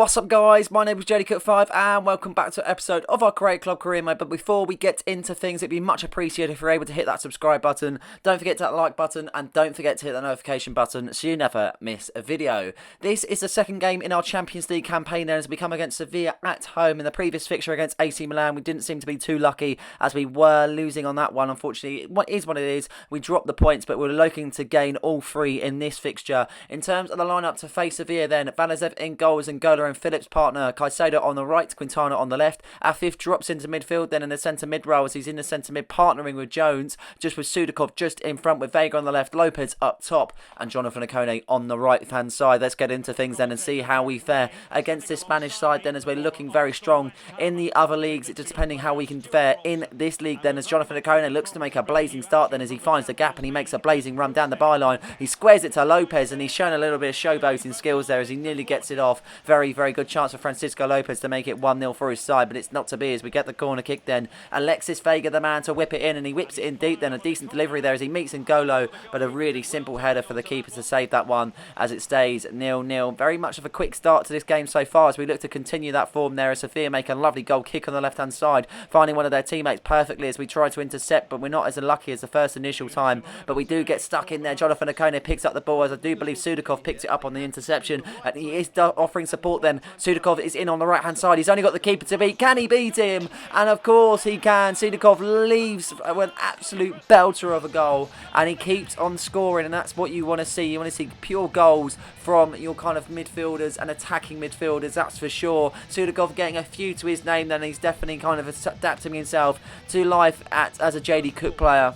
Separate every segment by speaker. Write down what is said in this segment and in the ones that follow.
Speaker 1: What's up, guys? My name is JDCook5 and welcome back to an episode of our Create Club Career Mode. But before we get into things, it'd be much appreciated if you're able to hit that subscribe button. Don't forget to hit that like button and don't forget to hit that notification button so you never miss a video. This is the second game in our Champions League campaign then, as we come against Sevilla at home. In the previous fixture against AC Milan, we didn't seem to be too lucky as we were losing on that one. Unfortunately, what is what it is. We dropped the points, but we're looking to gain all three in this fixture. In terms of the lineup to face Sevilla then, Vanazev in goals and Gola and Phillips' partner, Caicedo on the right, Quintana on the left. Our fifth drops into midfield then in the centre mid role as he's in the centre mid partnering with Jones, just with Sudakov just in front with Vega on the left, Lopez up top and Jonathan Okone on the right hand side. Let's get into things then and see how we fare against this Spanish side then, as we're looking very strong in the other leagues. It's just depending how we can fare in this league then, as Jonathan Okone looks to make a blazing start then as he finds the gap and he makes a blazing run down the byline. He squares it to Lopez and he's shown a little bit of showboating skills there as he nearly gets it off. Very, very good chance for Francisco Lopez to make it 1-0 for his side, but it's not to be as we get the corner kick then. Alexis Vega, the man to whip it in, and he whips it in deep then. A decent delivery there as he meets N'Golo, but a really simple header for the keeper to save that one as it stays 0-0. Very much of a quick start to this game so far as we look to continue that form there, as Sofia make a lovely goal kick on the left hand side, finding one of their teammates perfectly as we try to intercept, but we're not as unlucky as the first initial time, but we do get stuck in there. Jonathan Okone picks up the ball as I do believe Sudakov picked it up on the interception, and he is offering support then. Sudakov is in on the right hand side. He's only got the keeper to beat. Can he beat him? And of course he can. Sudakov leaves with an absolute belter of a goal and he keeps on scoring, and that's what you want to see. You want to see pure goals from your kind of midfielders and attacking midfielders, that's for sure. Sudakov getting a few to his name then. He's definitely kind of adapting himself to life as a JD Cook player.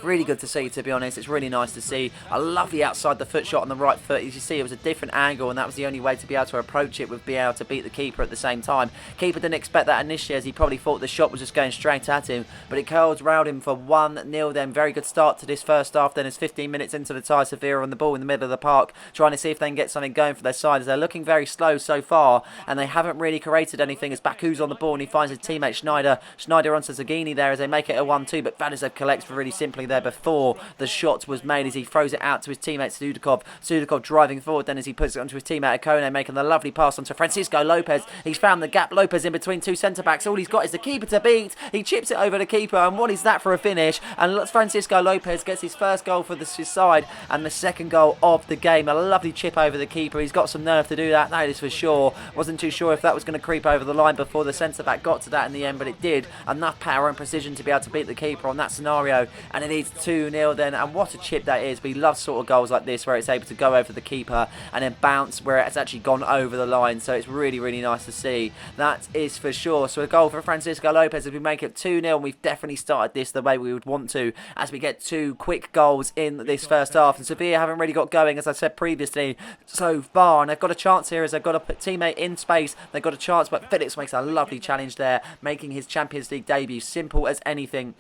Speaker 1: Really good to see, to be honest. It's really nice to see a lovely outside the foot shot on the right foot. As you see, it was a different angle and that was the only way to be able to approach it, with being able to beat the keeper at the same time. Keeper didn't expect that initially as he probably thought the shot was just going straight at him, but it curls round him for 1-0 then. Very good start to this first half then, as 15 minutes into the tie, Sevilla on the ball in the middle of the park trying to see if they can get something going for their side, as they're looking very slow so far and they haven't really created anything, as Baku's on the ball and he finds his teammate Schneider onto Zaghini there as they make it a 1-2, but Vanazev collects really simply there before the shot was made as he throws it out to his teammate Sudakov. Sudakov driving forward then as he puts it onto his teammate Okone, making the lovely pass onto Francisco Lopez. He's found the gap. Lopez in between two centre-backs. All he's got is the keeper to beat. He chips it over the keeper, and what is that for a finish? And Francisco Lopez gets his first goal for his side and the second goal of the game. A lovely chip over the keeper. He's got some nerve to do that, that is for sure. Wasn't too sure if that was going to creep over the line before the centre-back got to that in the end, but it did. Enough power and precision to be able to beat the keeper on that scenario, and it is 2-0 then. And what a chip that is. We love sort of goals like this where it's able to go over the keeper and then bounce where it's actually gone over the line, so it's really, really nice to see. That is for sure. So a goal for Francisco Lopez as we make it 2-0, and we've definitely started this the way we would want to, as we get two quick goals in this first half. And Sevilla haven't really got going, as I said previously, so far, and they've got a chance here as they've got a teammate in space. They've got a chance, but Phillips makes a lovely challenge there, making his Champions League debut. Simple as anything.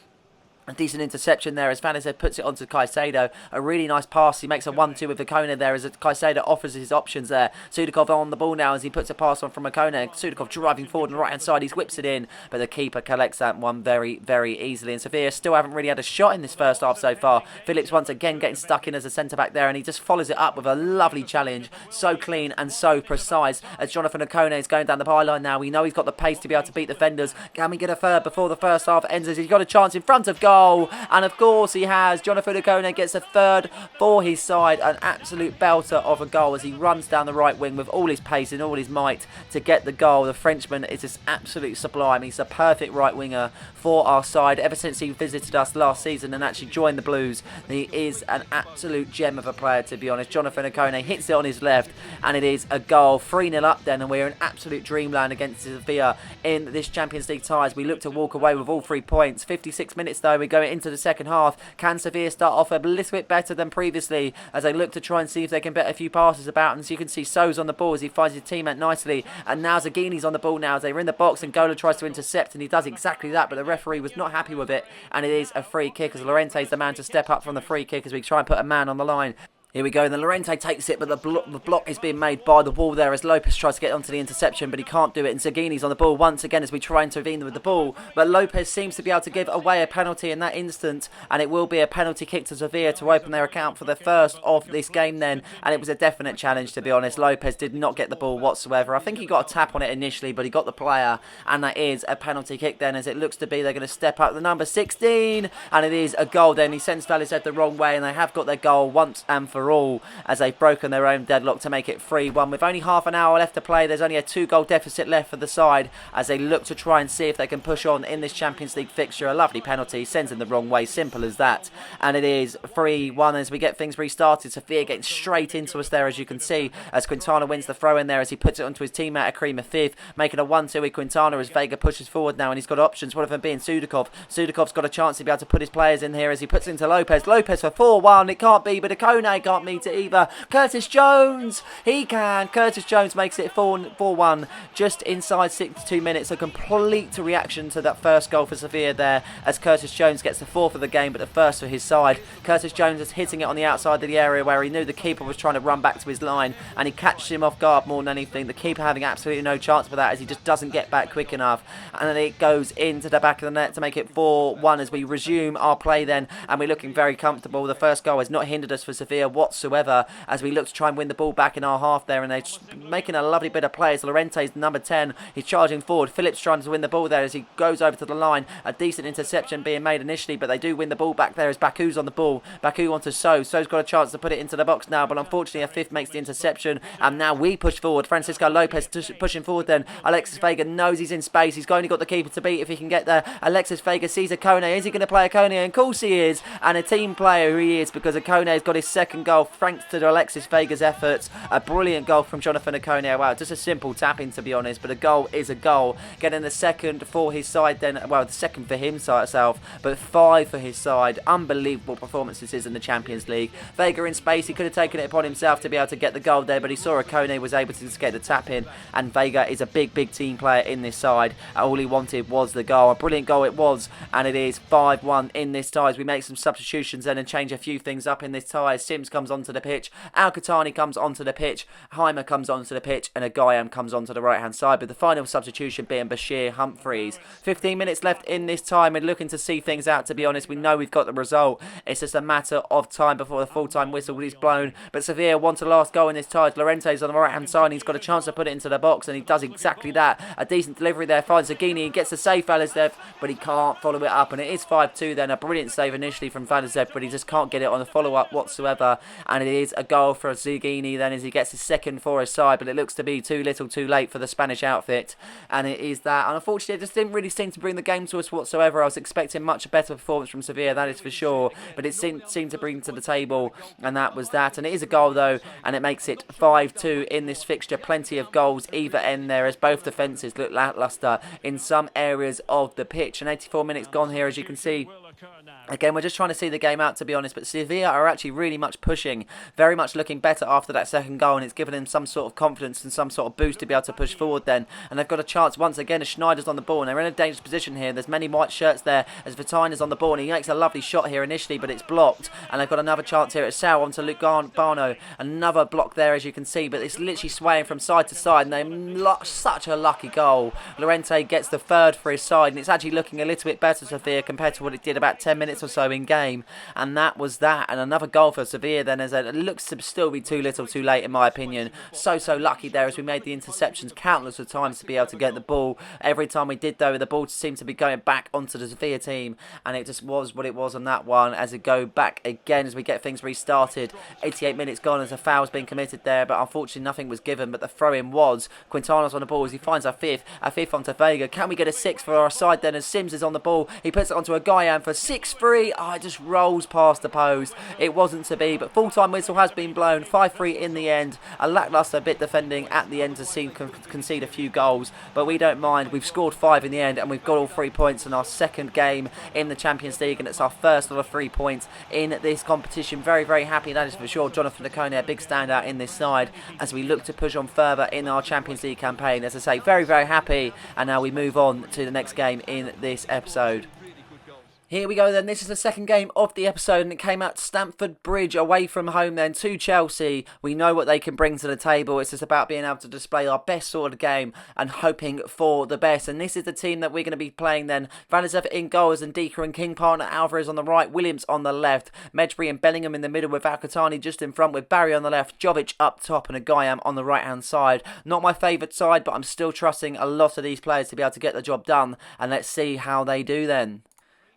Speaker 1: A decent interception there as Vanazev puts it onto Caicedo. A really nice pass. He makes a 1-2 with Okone there as Caicedo offers his options there. Sudakov on the ball now as he puts a pass on from Okone. Sudakov driving forward on the right hand side. He whips it in, but the keeper collects that one very, very easily. And Sevilla still haven't really had a shot in this first half so far. Phillips once again getting stuck in as a centre-back there, and he just follows it up with a lovely challenge. So clean and so precise as Jonathan Okone is going down the byline now. We know he's got the pace to be able to beat defenders. Can we get a third before the first half ends, as he's got a chance in front of goal? And of course he has. Jonathan Okone gets a third for his side. An absolute belter of a goal as he runs down the right wing with all his pace and all his might to get the goal. The Frenchman is just absolutely sublime. He's a perfect right winger for our side ever since he visited us last season and actually joined the Blues. He is an absolute gem of a player, to be honest. Jonathan Okone hits it on his left and it is a goal. 3-0 up then, and we're in absolute dreamland against Sevilla in this Champions League tie as we look to walk away with all 3 points. 56 minutes though, we go into the second half. Can Sevilla start off a little bit better than previously as they look to try and see if they can get a few passes about? And so you can see So's on the ball as he finds his teammate nicely, and now Zaghini's on the ball now as they're in the box and Gola tries to intercept, and he does exactly that, but the referee was not happy with it, and it is a free kick as Llorente's the man to step up from the free kick as we try and put a man on the line. Here we go, and then Llorente takes it, but the block is being made by the wall there as Lopez tries to get onto the interception, but he can't do it, and Zaghini's on the ball once again as we try and intervene with the ball, but Lopez seems to be able to give away a penalty in that instant, and it will be a penalty kick to Sevilla to open their account for the first of this game then, and it was a definite challenge, to be honest. Lopez did not get the ball whatsoever. I think he got a tap on it initially, but he got the player, and that is a penalty kick then, as it looks to be they're going to step up the number 16, and it is a goal then. He sends Valizhead the wrong way, and they have got their goal once and for all, as they've broken their own deadlock to make it 3-1. With only half an hour left to play, there's only a 2-goal deficit left for the side as they look to try and see if they can push on in this Champions League fixture. A lovely penalty, sends them the wrong way, simple as that. And it is 3-1 as we get things restarted. Sofia getting straight into us there, as you can see, as Quintana wins the throw in there as he puts it onto his teammate Akrima fifth, making a 1-2 with Quintana as Vega pushes forward now, and he's got options, one of them being Sudakov. Sudakov's got a chance to be able to put his players in here as he puts it into Lopez. Lopez for 4-1, it can't be, but Akone can't meet it either. Curtis Jones, he can. Curtis Jones makes it 4-1 just inside 62 minutes. A complete reaction to that first goal for Sevilla there, as Curtis Jones gets the fourth of the game, but the first for his side. Curtis Jones is hitting it on the outside of the area where he knew the keeper was trying to run back to his line, and he catches him off guard more than anything. The keeper having absolutely no chance for that as he just doesn't get back quick enough, and then it goes into the back of the net to make it 4-1 as we resume our play then, and we're looking very comfortable. The first goal has not hindered us for Sevilla whatsoever as we look to try and win the ball back in our half there, and they're making a lovely bit of play as Llorente's number 10, he's charging forward. Phillips trying to win the ball there as he goes over to the line. A decent interception being made initially, but they do win the ball back there as Baku's on the ball. Baku onto So's got a chance to put it into the box now, but unfortunately a fifth makes the interception, and now we push forward. Francisco Lopez pushing forward then. Alexis Vega knows he's in space. He's only got the keeper to beat if he can get there. Alexis Vega sees Akone. Is he going to play Akone? And of course he is, and a team player who he is, because Akone has got his second goal thanks to Alexis Vega's efforts. A brilliant goal from Jonathan Akone. Wow, just a simple tap-in, to be honest, but a goal is a goal. Getting the second for his side then, well, the second for himself, but 5 for his side. Unbelievable performance this is in the Champions League. Vega in space, he could have taken it upon himself to be able to get the goal there, but he saw Akone was able to just get the tap in, and Vega is a big team player in this side. All he wanted was the goal. A brilliant goal it was, and it is 5-1 in this tie as we make some substitutions then and change a few things up in this tie. Sims comes onto the pitch, Al-Qahtani comes onto the pitch, Heimer comes onto the pitch, and Agayam comes onto the right hand side, with the final substitution being Bashir Humphreys. 15 minutes left in this time and looking to see things out, to be honest. We know we've got the result. It's just a matter of time before the full-time whistle is blown, but Sevilla wants a last goal in this tie. Llorente's on the right hand side and he's got a chance to put it into the box, and he does exactly that. A decent delivery there, finds Zaghini, he gets the save Valizhev, but he can't follow it up, and it is 5-2 then. A brilliant save initially from Valizhev, but he just can't get it on the follow-up whatsoever, and it is a goal for Zaghini then as he gets his second for his side, but it looks to be too little too late for the Spanish outfit, and it is that. And unfortunately it just didn't really seem to bring the game to us whatsoever. I was expecting much better performance from Sevilla, that is for sure, but it seemed to bring to the table, and that was that. And it is a goal though, and it makes it 5-2 in this fixture. Plenty of goals either end there as both defences look lacklustre in some areas of the pitch, and 84 minutes gone here, as you can see. Again, we're just trying to see the game out, to be honest, but Sevilla are actually really much pushing, very much looking better after that second goal, and it's given them some sort of confidence and some sort of boost to be able to push forward then. And they've got a chance once again as Schneider's on the ball, and they're in a dangerous position here. There's many white shirts there as Vitaina's on the ball, and he makes a lovely shot here initially, but it's blocked. And they've got another chance here at Sal onto Luke Barno. Another block there, as you can see, but it's literally swaying from side to side, and they're such a lucky goal. Llorente gets the third for his side, and it's actually looking a little bit better, Sevilla, compared to what it did about 10 minutes or so in game, and that was that. And another goal for Sevilla then, as it looks to still be too little too late in my opinion. So lucky there as we made the interceptions countless of times to be able to get the ball. Every time we did though, the ball seemed to be going back onto the Sevilla team, and it just was what it was on that one, as it go back again as we get things restarted. 88 minutes gone as a foul's been committed there, but unfortunately nothing was given, but the throw-in was. Quintana's on the ball as he finds a fifth onto Vega. Can we get a sixth for our side then, as Sims is on the ball, he puts it onto a Guyam for 6-3. It just rolls past the post. It wasn't to be, but full-time whistle has been blown. 5-3 in the end. A lacklustre bit defending at the end to see concede a few goals, but we don't mind. We've scored 5 in the end, and we've got all 3 points in our second game in the Champions League, and it's our first of the 3 points in this competition. Very happy, that is for sure. Jonathan Akone, a big standout in this side as we look to push on further in our Champions League campaign. As I say, very happy, and now we move on to the next game in this episode. Here we go then, this is the second game of the episode and it came out Stamford Bridge away from home then to Chelsea. We know what they can bring to the table, it's just about being able to display our best sort of game and hoping for the best. And this is the team that we're going to be playing then. Van der Zef in goals and Dika and King partner, Alvarez on the right, Williams on the left, Medbury and Bellingham in the middle with Alcatani just in front with Barry on the left, Jovic up top and a Guyam on the right hand side. Not my favourite side, but I'm still trusting a lot of these players to be able to get the job done, and let's see how they do then.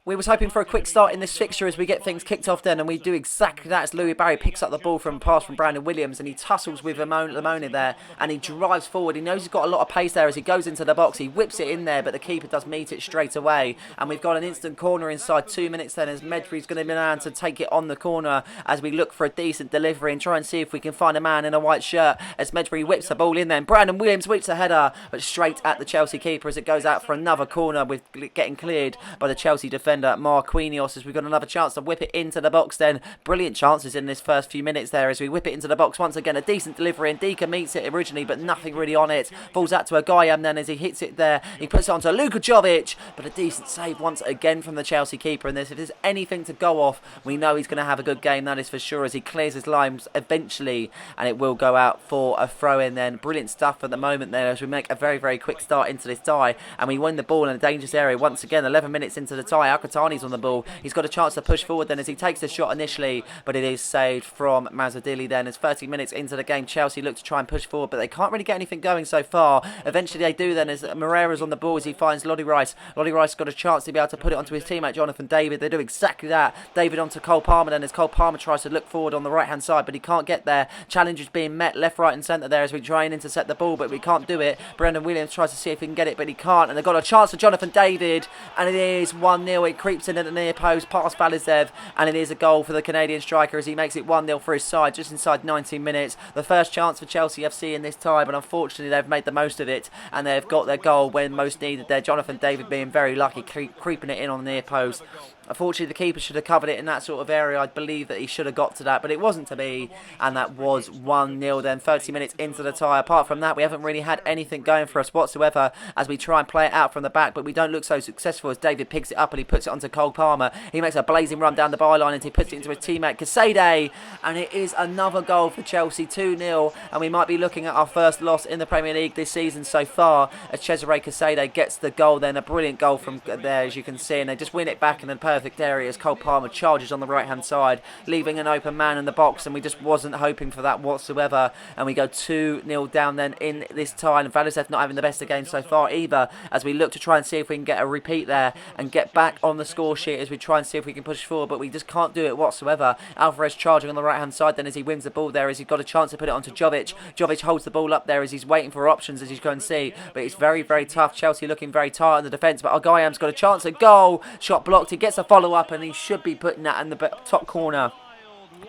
Speaker 1: We was hoping for a quick start in this fixture as we get things kicked off then, and we do exactly that as Louis Barry picks up the ball from a pass from Brandon Williams and he tussles with Lamoni there and he drives forward. He knows he's got a lot of pace there as he goes into the box. He whips it in there, but the keeper does meet it straight away, and we've got an instant corner inside 2 minutes then as Medbury's going to be able to take it on the corner as we look for a decent delivery and try and see if we can find a man in a white shirt as Medbury whips the ball in there. And Brandon Williams whips the header, but straight at the Chelsea keeper as it goes out for another corner with getting cleared by the Chelsea defender Marquinhos as we've got another chance to whip it into the box then. Brilliant chances in this first few minutes there as we whip it into the box once again. A decent delivery and Dika meets it originally but nothing really on it. Falls out to a Guyam then as he hits it there. He puts it onto Luka Jovic, but a decent save once again from the Chelsea keeper in this. If there's anything to go off, we know he's going to have a good game, that is for sure, as he clears his lines eventually and it will go out for a throw in then. Brilliant stuff at the moment there as we make a very, very quick start into this tie and we win the ball in a dangerous area once again. 11 minutes into the tie, Alcatani's on the ball. He's got a chance to push forward then as he takes the shot initially, but it is saved from Mazzadili then. As 30 minutes into the game, Chelsea look to try and push forward, but they can't really get anything going so far. Eventually they do then as Moreira's on the ball as he finds Lodi Rice. Lodi Rice got a chance to be able to put it onto his teammate Jonathan David. They do exactly that. David onto Cole Palmer then as Cole Palmer tries to look forward on the right hand side, but he can't get there. Challenge is being met left, right and centre there as we try and intercept the ball, but we can't do it. Brendan Williams tries to see if he can get it, but he can't, and they've got a chance for Jonathan David, and it is 1-0. It creeps in at the near post past Balizev, and it is a goal for the Canadian striker as he makes it 1-0 for his side just inside 19 minutes. The first chance for Chelsea FC in this tie, but unfortunately they've made the most of it and they've got their goal when most needed there. Jonathan David being very lucky, creeping it in on the near post. Unfortunately, the keeper should have covered it in that sort of area. I believe that he should have got to that, but it wasn't to be, and that was 1-0 then, 30 minutes into the tie. Apart from that, we haven't really had anything going for us whatsoever as we try and play it out from the back, but we don't look so successful as David picks it up and he puts it onto Cole Palmer. He makes a blazing run down the byline and he puts it into his teammate Casade, and it is another goal for Chelsea, 2-0, and we might be looking at our first loss in the Premier League this season so far as Cesare Casade gets the goal then. A brilliant goal from there, as you can see, and they just win it back in the perfect area as Cole Palmer charges on the right hand side, leaving an open man in the box, and we just wasn't hoping for that whatsoever, and we go 2-0 down then in this tie. And Valizev not having the best of games so far either as we look to try and see if we can get a repeat there and get back on the score sheet as we try and see if we can push forward, but we just can't do it whatsoever. Alvarez charging on the right hand side then as he wins the ball there as he's got a chance to put it onto Jovic. Jovic holds the ball up there as he's waiting for options, as you can see, but it's very, very tough. Chelsea looking very tight in the defence, but Ogayam's got a chance at goal. Shot blocked, he gets a follow up and he should be putting that in the top corner.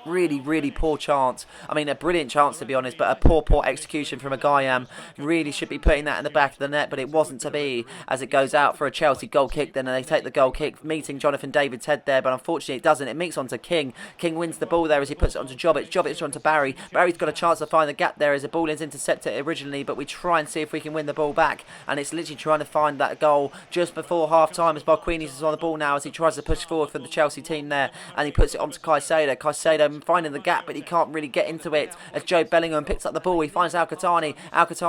Speaker 1: Really, really poor chance. I mean, a brilliant chance to be honest, but a poor execution from a Guyam. Really should be putting that in the back of the net, but it wasn't to be as it goes out for a Chelsea goal kick then, and they take the goal kick, meeting Jonathan David's head there, but unfortunately it doesn't. It meets onto King. King wins the ball there as he puts it onto Jovic. Jovic onto Barry. Barry's got a chance to find the gap there as the ball is intercepted originally, but we try and see if we can win the ball back, and it's literally trying to find that goal just before half time as Marquinhos is on the ball now as he tries to push forward for the Chelsea team there, and he puts it onto Caicedo. Caicedo finding the gap, but he can't really get into it as Joe Bellingham picks up the ball. He finds Alcatani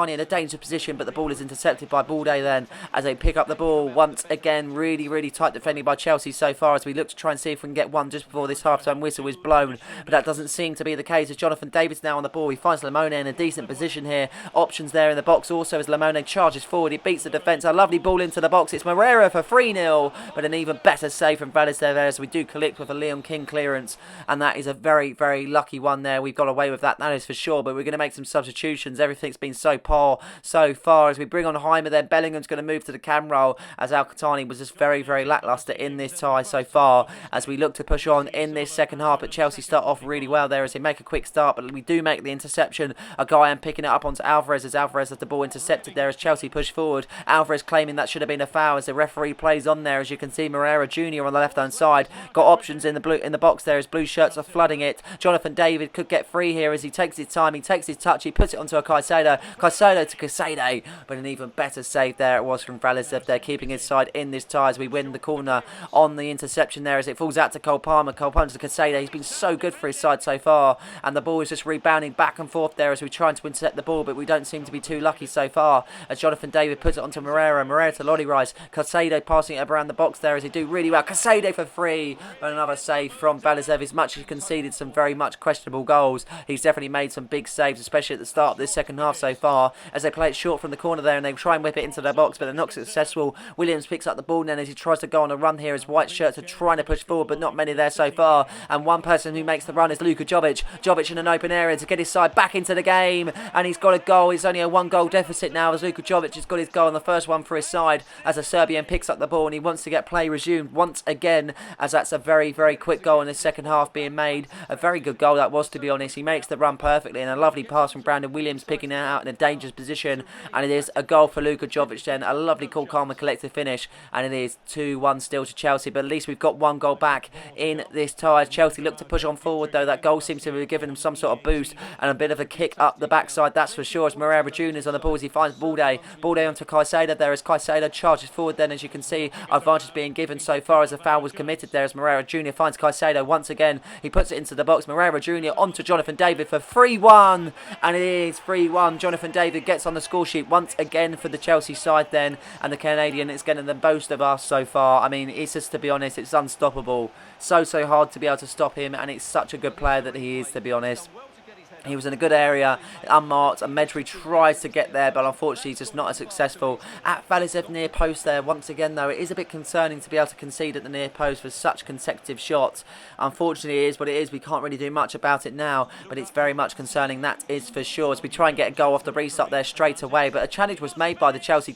Speaker 1: in a dangerous position, but the ball is intercepted by Balde then as they pick up the ball once again. Really, really tight defending by Chelsea so far as we look to try and see if we can get one just before this half-time whistle is blown, but that doesn't seem to be the case as Jonathan David's now on the ball. He finds Lamone in a decent position here. Options there in the box also as Lamone charges forward. He beats the defence. A lovely ball into the box. It's Moreira for 3-0, but an even better save from Valizev as we do collect with a Leon King clearance, and that is a very, very lucky one there. We've got away with that is for sure, but we're going to make some substitutions. Everything's been so poor so far as we bring on Heimer then. Bellingham's going to move to the cam role as Alcatani was just very, very lacklustre in this tie so far as we look to push on in this second half, but Chelsea start off really well there as they make a quick start, but we do make the interception. A guy picking it up onto Alvarez as Alvarez has the ball intercepted there as Chelsea push forward. Alvarez claiming that should have been a foul as the referee plays on there. As you can see, Moreira Jr. on the left hand side got options in the box there as blue shirts are flooding flooding it. Jonathan David could get free here as he takes his time, he takes his touch, he puts it onto a Caicedo. Caicedo to Caicedo, but an even better save there it was from Valisev there, keeping his side in this tie as we win the corner on the interception there as it falls out to Cole Palmer. Cole Palmer to Caicedo. He's been so good for his side so far, and the ball is just rebounding back and forth there as we try to intercept the ball, but we don't seem to be too lucky so far as Jonathan David puts it onto Moreira. Moreira to Lottie Rice. Caicedo passing it around the box there as he do really well. Caicedo for free, but another save from Valisev. As much as he conceded some very much questionable goals, he's definitely made some big saves, especially at the start of this second half so far, as they play it short from the corner there and they try and whip it into their box, but they're not successful. Williams picks up the ball then as he tries to go on a run here as white shirts are trying to push forward, but not many there so far, and one person who makes the run is Luka Jovic. Jovic in an open area to get his side back into the game, and he's got a goal. He's only a 1-goal deficit now as Luka Jovic has got his goal on the first one for his side as a Serbian picks up the ball and he wants to get play resumed once again, as that's a very, very quick goal in the second half being made. A very good goal that was, to be honest. He makes the run perfectly and a lovely pass from Brandon Williams picking it out in a dangerous position, and it is a goal for Luka Jovic then. A lovely, cool, calm and collected finish, and it is 2-1 still to Chelsea, but at least we've got 1 goal back in this tie. Chelsea look to push on forward though. That goal seems to have given them some sort of boost and a bit of a kick up the backside, that's for sure, as Moreira Jr.'s on the ball as he finds Balde onto Caicedo there as Caicedo charges forward then, as you can see advantage being given so far as a foul was committed there as Moreira Jr. finds Caicedo once again. He puts it into the box. Moreira Jr. onto Jonathan David for 3-1, and it is 3-1. Jonathan David gets on the score sheet once again for the Chelsea side then, and the Canadian is getting the most of us so far. I mean, it's just, to be honest, it's unstoppable. So hard to be able to stop him, and it's such a good player that he is, to be honest. He was in a good area, unmarked, and Medri tries to get there, but unfortunately he's just not as successful. At Valisev near post there, once again though, it is a bit concerning to be able to concede at the near post for such consecutive shots. Unfortunately it is what it is, we can't really do much about it now, but it's very much concerning, that is for sure, as we try and get a goal off the restart there straight away. But a challenge was made by the Chelsea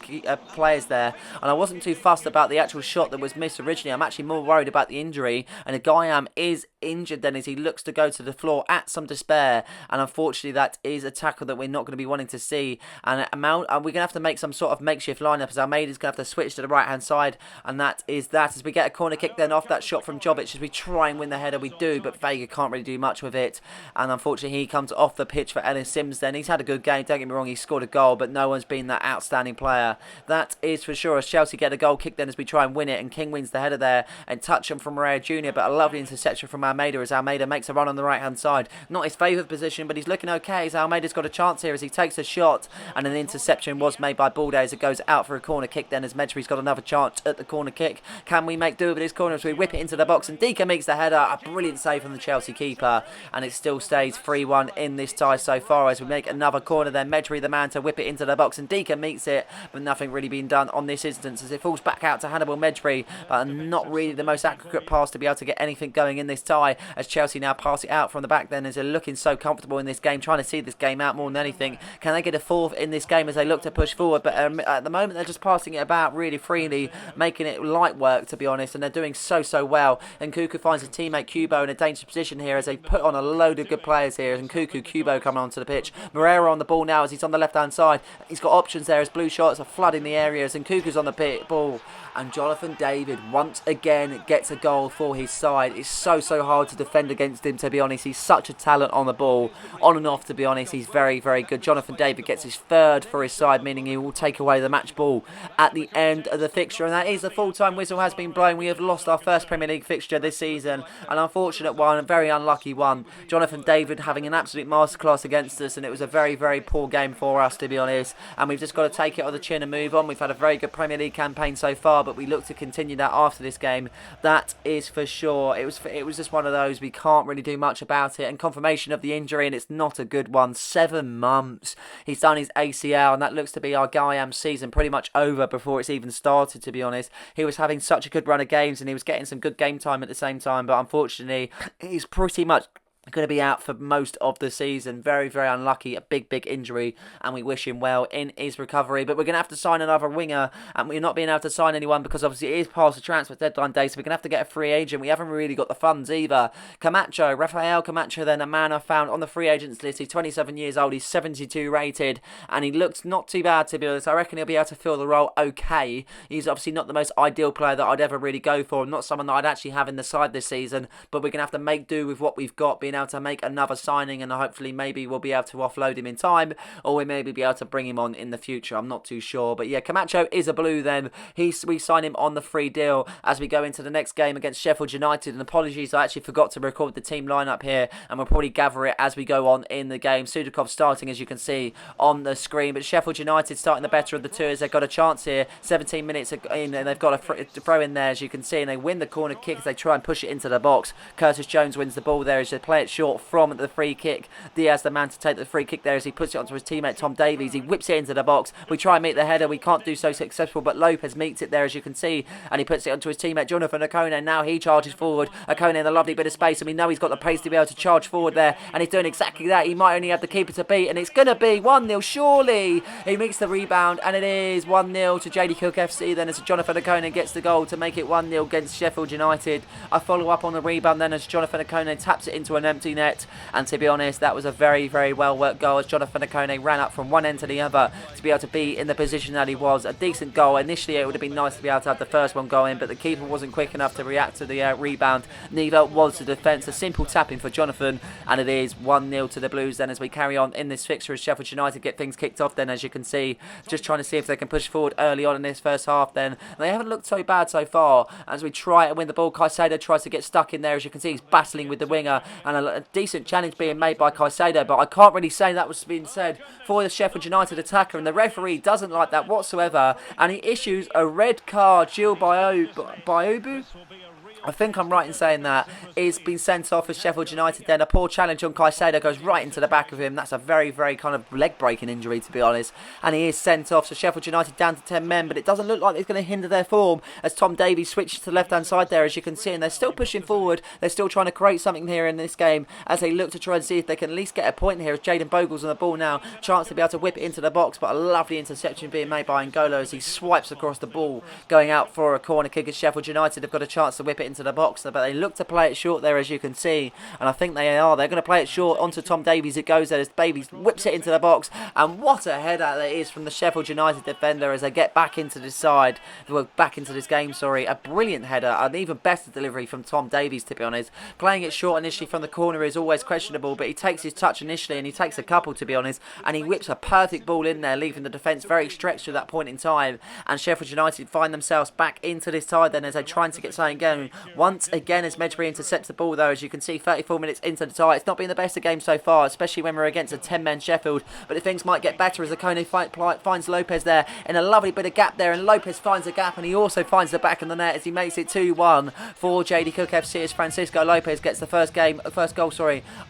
Speaker 1: players there, and I wasn't too fussed about the actual shot that was missed originally. I'm actually more worried about the injury, and Agayam is injured then as he looks to go to the floor at some despair, and unfortunately that is a tackle that we're not going to be wanting to see, and we're going to have to make some sort of makeshift lineup as Almeida's going to have to switch to the right hand side, and that is that, as we get a corner kick then off that shot from Jovic as we try and win the header. We do, but Vega can't really do much with it, and unfortunately he comes off the pitch for Ellis Sims then. He's had a good game, don't get me wrong, he scored a goal, but no one's been that outstanding player, that is for sure, as Chelsea get a goal kick then as we try and win it, and King wins the header there and touch him from Moreira Jr., but a lovely interception from Almeida as Almeida makes a run on the right hand side. Not his favoured position, but he's looking okay as Almeida's got a chance here as he takes a shot, and an interception was made by Balde as it goes out for a corner kick then, as Medri's got another chance at the corner kick. Can we make do with this corner as we whip it into the box, and Dika makes the header. A brilliant save from the Chelsea keeper, and it still stays 3-1 in this tie so far as we make another corner then. Medri the man to whip it into the box, and Dika meets it, but nothing really being done on this instance as it falls back out to Hannibal Medri, but not really the most accurate pass to be able to get anything going in this tie, as Chelsea now pass it out from the back then as they're looking so comfortable in this game, trying to see this game out more than anything. Can they get a fourth in this game as they look to push forward? But at the moment they're just passing it about really freely, making it light work, to be honest, and they're doing so well. And Kuku finds his teammate Kubo in a dangerous position here as they put on a load of good players here, and Kubo coming onto the pitch. Moreira on the ball now as he's on the left hand side. He's got options there as blue shots are flooding the areas, and Kuku's on the ball. And Jonathan David once again gets a goal for his side. It's so hard to defend against him, to be honest. He's such a talent on the ball, on and off, to be honest. He's very good. Jonathan David gets his third for his side, meaning he will take away the match ball at the end of the fixture, and that is the full-time whistle has been blown. We have lost our first Premier League fixture this season, an unfortunate one, a very unlucky one. Jonathan David having an absolute masterclass against us, and it was a very poor game for us, to be honest, and we've just got to take it on the chin and move on. We've had a very good Premier League campaign so far, but we look to continue that after this game, that is for sure. It was just one of those, we can't really do much about it, and confirmation of the injury, and it's not a good one. 7 months he's done his ACL, and that looks to be our Guyam season pretty much over before it's even started, to be honest. He was having such a good run of games and he was getting some good game time at the same time, but unfortunately he's pretty much going to be out for most of the season. Very, very unlucky. A big, big injury, and we wish him well in his recovery. But we're going to have to sign another winger, and we're not being able to sign anyone because obviously it is past the transfer deadline day, so we're going to have to get a free agent. We haven't really got the funds either. Rafael Camacho, then a man I found on the free agents list. He's 27 years old. He's 72 rated, and he looks not too bad, to be honest. I reckon he'll be able to fill the role okay. He's obviously not the most ideal player that I'd ever really go for. Not someone that I'd actually have in the side this season, but we're going to have to make do with what we've got, being able to make another signing, and hopefully maybe we'll be able to offload him in time, or we maybe be able to bring him on in the future. I'm not too sure, but yeah, Camacho is a blue then. We sign him on the free deal as we go into the next game against Sheffield United. And apologies, I actually forgot to record the team lineup here, and we'll probably gather it as we go on in the game. Sudakov starting, as you can see on the screen, but Sheffield United starting the better of the two as they've got a chance here. 17 minutes in, and they've got a throw in there, as you can see, and they win the corner kick as they try and push it into the box. Curtis Jones wins the ball there as they play it short from the free kick. Diaz, the man to take the free kick there, as he puts it onto his teammate Tom Davies. He whips it into the box. We try and meet the header. We can't do so successful, but Lopez meets it there, as you can see, and he puts it onto his teammate Jonathan Okone. Now he charges forward. Okone in a lovely bit of space, and we know he's got the pace to be able to charge forward there, and he's doing exactly that. He might only have the keeper to beat, and it's going to be 1-0 surely. He makes the rebound, and it is 1-0 to JD Cook FC then, as Jonathan Okone gets the goal to make it 1-0 against Sheffield United. I follow up on the rebound then as Jonathan Okone taps it into an empty net, and to be honest, that was a very, very well worked goal as Jonathan Okone ran up from one end to the other to be able to be in the position that he was. A decent goal. Initially it would have been nice to be able to have the first one going, but the keeper wasn't quick enough to react to the rebound. Neither was the defence. A simple tapping for Jonathan, and it is 1-0 to the Blues then as we carry on in this fixture as Sheffield United get things kicked off then, as you can see, just trying to see if they can push forward early on in this first half then. They haven't looked so bad so far as we try to win the ball. Caicedo tries to get stuck in there, as you can see he's battling with the winger, and a decent challenge being made by Caicedo, but I can't really say that was being said for the Sheffield United attacker, and the referee doesn't like that whatsoever, and he issues a red card. Gil Biobu, I think I'm right in saying that, is been sent off as Sheffield United then. A poor challenge on Caicedo goes right into the back of him. That's a very, very kind of leg-breaking injury, to be honest. And he is sent off, so Sheffield United down to 10 men, but it doesn't look like it's going to hinder their form as Tom Davies switches to the left-hand side there, as you can see, and they're still pushing forward. They're still trying to create something here in this game as they look to try and see if they can at least get a point here, as Jaden Bogle's on the ball now. Chance to be able to whip it into the box, but a lovely interception being made by N'Golo as he swipes across the ball, going out for a corner kick as Sheffield United have got a chance to whip it into the box, but they look to play it short there, as you can see, and I think they are. They're going to play it short onto Tom Davies. It goes there as Davies whips it into the box, and what a header that is from the Sheffield United defender as they get back into this side, well, back into this game, sorry. A brilliant header, an even better delivery from Tom Davies, to be honest. Playing it short initially from the corner is always questionable, but he takes his touch initially, and he takes a couple, to be honest, and he whips a perfect ball in there, leaving the defence very stretched at that point in time, and Sheffield United find themselves back into this tie then as they're trying to get something going. Once again, as Medbury intercepts the ball, though, as you can see, 34 minutes into the tie. It's not been the best of games so far, especially when we're against a 10-man Sheffield, but things might get better as Okone finds Lopez there in a lovely bit of gap there, and Lopez finds a gap, and he also finds the back of the net as he makes it 2-1 for JD Cook FC as Francisco Lopez gets the first goal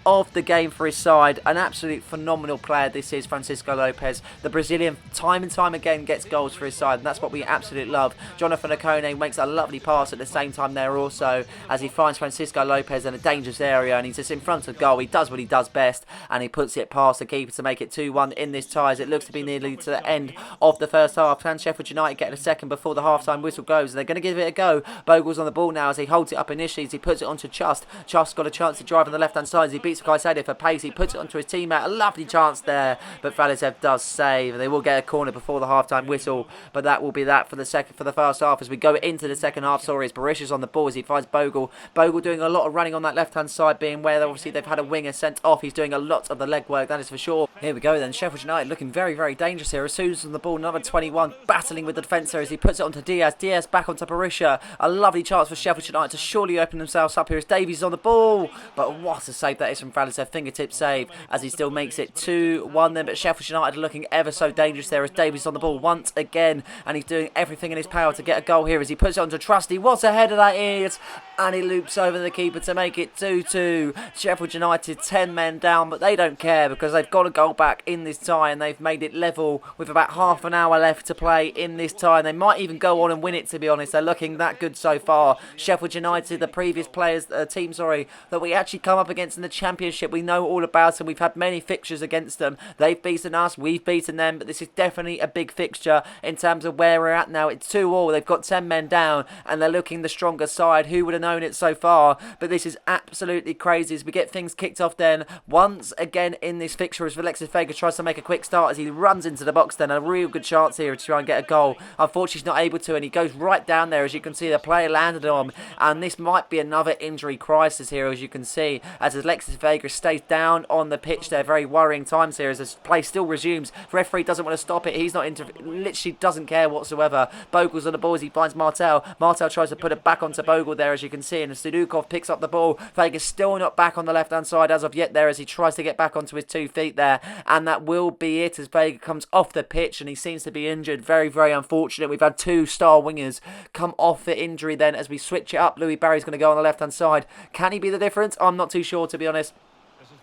Speaker 1: of the game for his side. An absolute phenomenal player this is, Francisco Lopez. The Brazilian time and time again gets goals for his side, and that's what we absolutely love. Jonathan Okone makes a lovely pass at the same time there also, as he finds Francisco Lopez in a dangerous area, and he's just in front of goal. He does what he does best, and he puts it past the keeper to make it 2-1 in this tie, as it looks to be nearly to the end of the first half. Can Sheffield United get a second before the half-time whistle goes? And they're going to give it a go. Bogle's on the ball now as he holds it up initially, as he puts it onto Chust. Chust's got a chance to drive on the left-hand side as he beats Caicedo for pace. He puts it onto his teammate. A lovely chance there, but Valisev does save. They will get a corner before the half-time whistle, but that will be that for the first half. As we go into the second half, as Barisha's on the ball as he finds Bogle. Bogle doing a lot of running on that left-hand side, being where obviously they've had a winger sent off. He's doing a lot of the leg work, that is for sure. Here we go then. Sheffield United looking very, very dangerous here. As soon as on the ball, number 21 battling with the defender as he puts it onto Diaz. Diaz back onto Barisha. A lovely chance for Sheffield United to surely open themselves up here as Davies is on the ball. But what a save that is from Valisev. Fingertip save as he still makes it 2-1 then. But Sheffield United are looking ever so dangerous there as Davies is on the ball once again, and he's doing everything in his power to get a goal here as he puts it onto Trusty. What a header that is! Elliott, and he loops over the keeper to make it 2-2. Sheffield United 10 men down, but they don't care because they've got a goal back in this tie, and they've made it level with about half an hour left to play in this tie. And they might even go on and win it, to be honest. They're looking that good so far. Sheffield United, the previous team that we actually come up against in the Championship, we know all about them. We've had many fixtures against them. They've beaten us, we've beaten them, but this is definitely a big fixture in terms of where we're at now. It's 2-2. They've got 10 men down, and they're looking the stronger side. Who would have known it so far? But this is absolutely crazy as we get things kicked off then once again in this fixture as Alexis Vega tries to make a quick start as he runs into the box then. A real good chance here to try and get a goal. Unfortunately, he's not able to, and he goes right down there. As you can see, the player landed on him, and this might be another injury crisis here, as you can see, as Alexis Vega stays down on the pitch there. Very worrying times here as this play still resumes. Referee doesn't want to stop it. He's not literally doesn't care whatsoever. Bogle's on the ball as he finds Martel. Martel tries to put it back onto Bogle there, as you can see, and Sudukov picks up the ball. Vega's still not back on the left-hand side as of yet there, as he tries to get back onto his 2 feet there, and that will be it as Vega comes off the pitch, and he seems to be injured. Very, very unfortunate. We've had 2 star wingers come off the injury then as we switch it up. Louis Barry's going to go on the left-hand side. Can he be the difference? I'm not too sure, to be honest.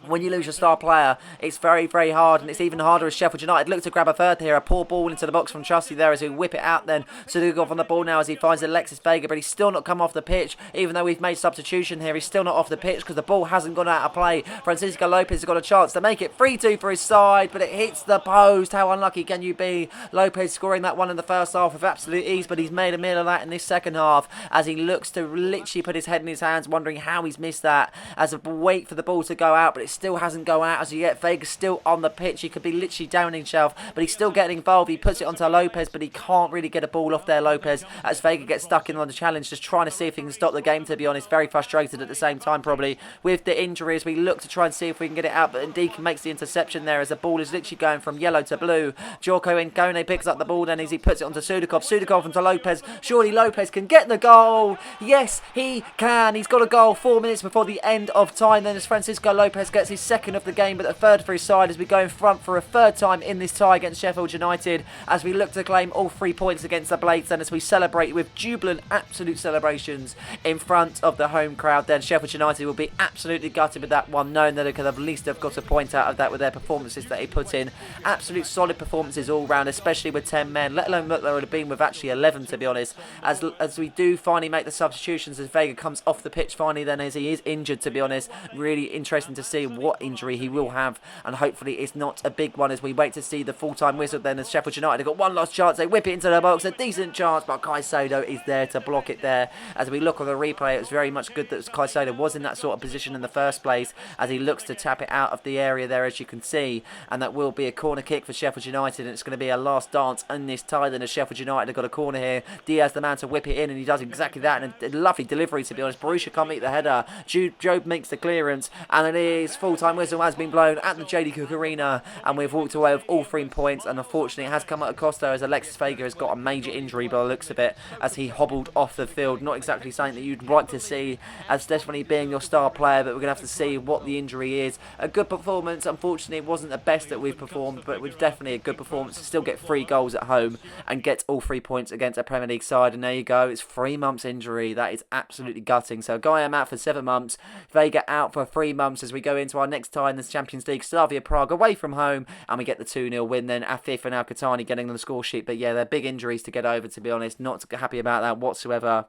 Speaker 1: When you lose your star player, it's very, very hard, and it's even harder as Sheffield United look to grab a third here. A poor ball into the box from Trusty there as he whip it out then. Sudukov on the ball now as he finds Alexis Vega, but he's still not come off the pitch. Even though we've made substitution here, he's still not off the pitch because the ball hasn't gone out of play. Francisco Lopez has got a chance to make it 3-2 for his side, but it hits the post. How unlucky can you be? Lopez scoring that one in the first half with absolute ease, but he's made a meal of that in this second half as he looks to literally put his head in his hands, wondering how he's missed that, as a wait for the ball to go out, but it still hasn't gone out as yet. Vega's still on the pitch. He could be literally downing himself, but he's still getting involved. He puts it onto Lopez, but he can't really get a ball off there, Lopez, as Vega gets stuck in on the challenge, just trying to see if he can stop the game, to be honest. Very frustrated at the same time, probably, with the injuries. We look to try and see if we can get it out, but Ndika makes the interception there as the ball is literally going from yellow to blue. Jorko Ngone picks up the ball then as he puts it onto Sudukov. Sudukov onto Lopez. Surely Lopez can get the goal. Yes, he can. He's got a goal 4 minutes before the end of time then, as Francisco Lopez gets his second of the game, but the third for his side as we go in front for a third time in this tie against Sheffield United, as we look to claim all 3 points against the Blades, and as we celebrate with jubilant absolute celebrations in front of the home crowd. Then Sheffield United will be absolutely gutted with that one, knowing that they could at least have got a point out of that with their performances that they put in. Absolute solid performances all round, especially with 10 men, let alone what there would have been with actually 11, to be honest, as we do finally make the substitutions as Vega comes off the pitch finally then, as he is injured, to be honest. Really interesting to see what injury he will have, and hopefully it's not a big one as we wait to see the full-time whistle then, as Sheffield United have got one last chance. They whip it into the box, a decent chance, but Caicedo is there to block it there. As we look on the replay, it was very much good that Caicedo was in that sort of position in the first place, as he looks to tap it out of the area there, as you can see, and that will be a corner kick for Sheffield United, and it's going to be a last dance in this tie then, as Sheffield United have got a corner here. Diaz the man to whip it in, and he does exactly that, and a lovely delivery, to be honest. Borussia can't meet the header. Job makes the clearance, and it is full-time whistle has been blown at the JD Cook Arena, and we've walked away with all 3 points, and unfortunately it has come at a cost though, as Alexis Vega has got a major injury by the looks of it, as he hobbled off the field. Not exactly something that you'd like to see as definitely being your star player, but we're going to have to see what the injury is. A good performance. Unfortunately it wasn't the best that we've performed, but it was definitely a good performance to still get 3 goals at home and get all 3 points against a Premier League side. And there you go, it's 3 months injury. That is absolutely gutting. So Guillem out for 7 months, Vega out for 3 months as we go into our next tie in this Champions League. Slavia Prague away from home, and we get the 2-0 win then. Afif and Al-Qahtani getting on the score sheet, but yeah, they're big injuries to get over, to be honest. Not happy about that whatsoever.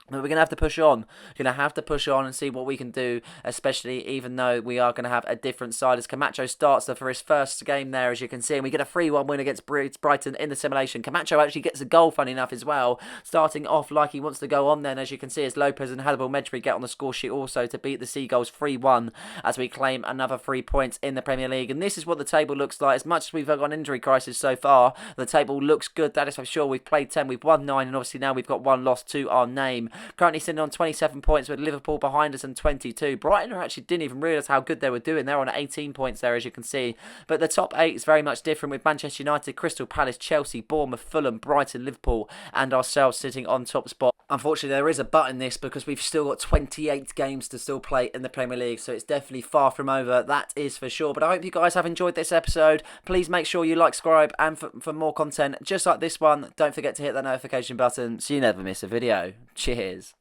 Speaker 1: But we're going to have to push on. We're going to have to push on and see what we can do, especially even though we are going to have a different side as Camacho starts for his first game there, as you can see. And we get a 3-1 win against Brighton in the simulation. Camacho actually gets a goal, funny enough, as well, starting off like he wants to go on then, as you can see, as Lopez and Hannibal Medbury get on the score sheet also to beat the Seagulls 3-1 as we claim another 3 points in the Premier League. And this is what the table looks like. As much as we've got an injury crisis so far, the table looks good, that is for sure. We've played 10, we've won 9, and obviously now we've got 1 loss to our name. Currently sitting on 27 points with Liverpool behind us and 22. Brighton actually didn't even realise how good they were doing. They're on 18 points there, as you can see. But the top 8 is very much different, with Manchester United, Crystal Palace, Chelsea, Bournemouth, Fulham, Brighton, Liverpool and ourselves sitting on top spot. Unfortunately, there is a but in this because we've still got 28 games to still play in the Premier League, so it's definitely far from over, that is for sure. But I hope you guys have enjoyed this episode. Please make sure you like, subscribe, and for more content just like this one, don't forget to hit that notification button so you never miss a video. Cheers.